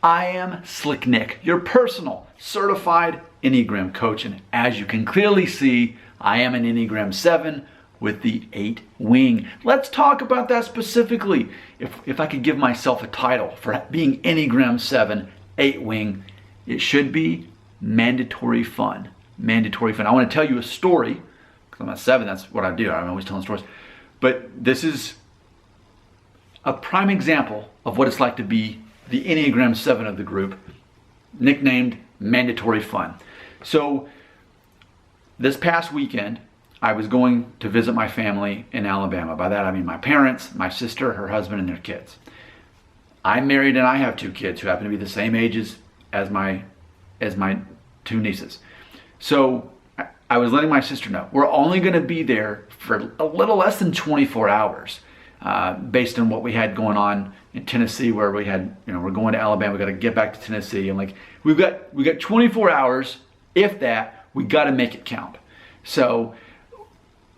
I am Slick Nick, your personal certified Enneagram coach, and as you can clearly see, I am an Enneagram 7 with the 8 wing. Let's talk about that specifically. If I could give myself a title for being Enneagram 7, 8 wing, it should be mandatory fun. Mandatory fun. I want to tell you a story, because I'm a 7, that's what I do. I'm always telling stories. But this is a prime example of what it's like to be the Enneagram 7 of the group, nicknamed mandatory fun. So this past weekend, I was going to visit my family in Alabama. By that I mean my parents, my sister, her husband, and their kids. I'm married and I have 2 kids who happen to be the same ages as my 2 nieces. So I was letting my sister know we're only going to be there for a little less than 24 hours, based on what we had going on in Tennessee, where we had, we're going to Alabama, we got to get back to Tennessee, and we got 24 hours, if that. We got to make it count. So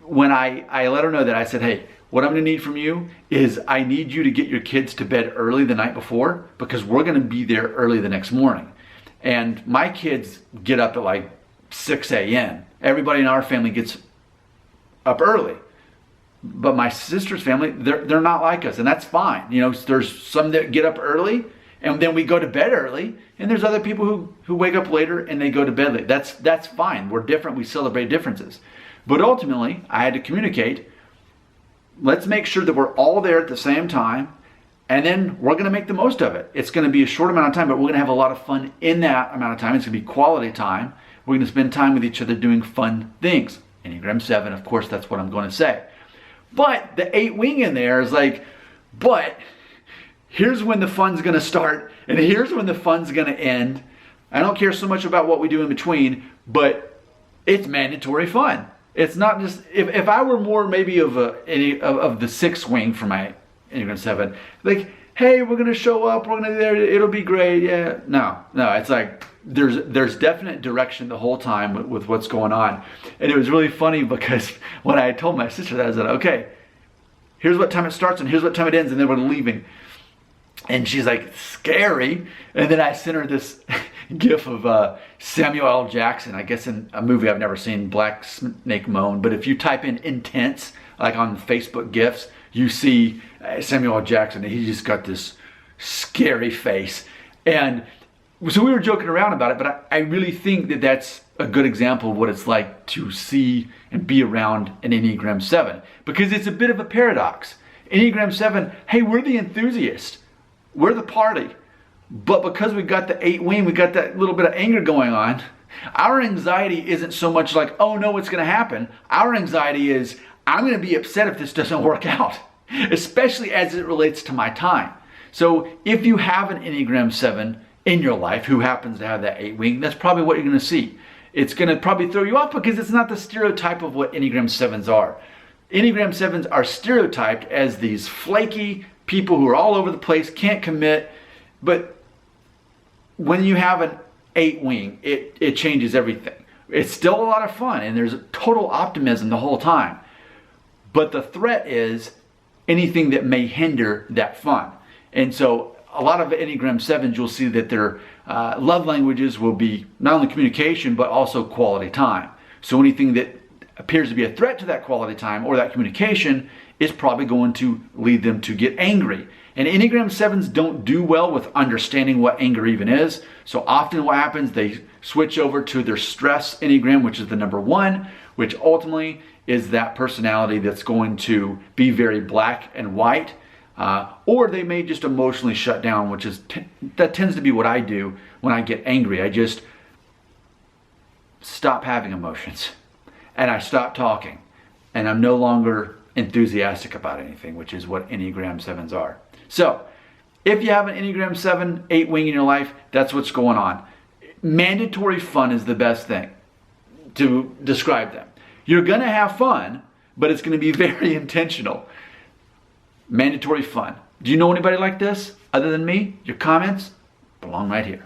when I let her know that, I said, hey, what I'm going to need from you is I need you to get your kids to bed early the night before, because we're going to be there early the next morning. And my kids get up at 6 a.m. Everybody in our family gets up early. But my sister's family, they're not like us, and that's fine. There's some that get up early, and then we go to bed early, and there's other people who wake up later and they go to bed late. That's fine. We're different. We celebrate differences. But ultimately, I had to communicate, let's make sure that we're all there at the same time, and then we're going to make the most of it. It's going to be a short amount of time, but we're going to have a lot of fun in that amount of time. It's going to be quality time. We're going to spend time with each other doing fun things. Enneagram 7, of course, that's what I'm going to say. But the 8 wing in there is but here's when the fun's going to start, and here's when the fun's going to end. I don't care so much about what we do in between, but it's mandatory fun. It's not just, if I were more maybe of the 6 wing for my Enneagram 7, hey, we're going to show up, we're going to be there, it'll be great. Yeah, no, it's there's definite direction the whole time with what's going on. And it was really funny because when I told my sister that, I said, okay, here's what time it starts and here's what time it ends, and then we're leaving. And she's like, scary. And then I sent her this gif of Samuel L. Jackson, I guess in a movie I've never seen, Black Snake Moan. But if you type in intense, on Facebook GIFs, you see Samuel L. Jackson, and he just got this scary face. And so we were joking around about it, but I really think that that's a good example of what it's like to see and be around an Enneagram 7. Because it's a bit of a paradox. Enneagram 7, hey, we're the enthusiast. We're the party. But because we got the 8 wing, we got that little bit of anger going on, our anxiety isn't so much oh no, what's going to happen? Our anxiety is, I'm going to be upset if this doesn't work out, especially as it relates to my time. So if you have an Enneagram 7 in your life who happens to have that 8 wing, that's probably what you're going to see. It's going to probably throw you off because it's not the stereotype of what Enneagram 7s are. Enneagram 7s are stereotyped as these flaky people who are all over the place, can't commit. But when you have an 8 wing, it changes everything. It's still a lot of fun, and there's total optimism the whole time. But the threat is anything that may hinder that fun. And so a lot of Enneagram 7s, you'll see that their love languages will be not only communication, but also quality time. So anything that appears to be a threat to that quality time or that communication is probably going to lead them to get angry. And Enneagram 7s don't do well with understanding what anger even is. So often what happens, they switch over to their stress Enneagram, which is the number 1, which ultimately is that personality that's going to be very black and white. Or they may just emotionally shut down, which is that tends to be what I do when I get angry. I just stop having emotions, and I stop talking, and I'm no longer enthusiastic about anything, which is what Enneagram 7s are. So if you have an Enneagram 7, 8 wing in your life, that's what's going on. Mandatory fun is the best thing to describe them. You're going to have fun, but it's going to be very intentional. Mandatory fun. Do you know anybody like this other than me? Your comments belong right here.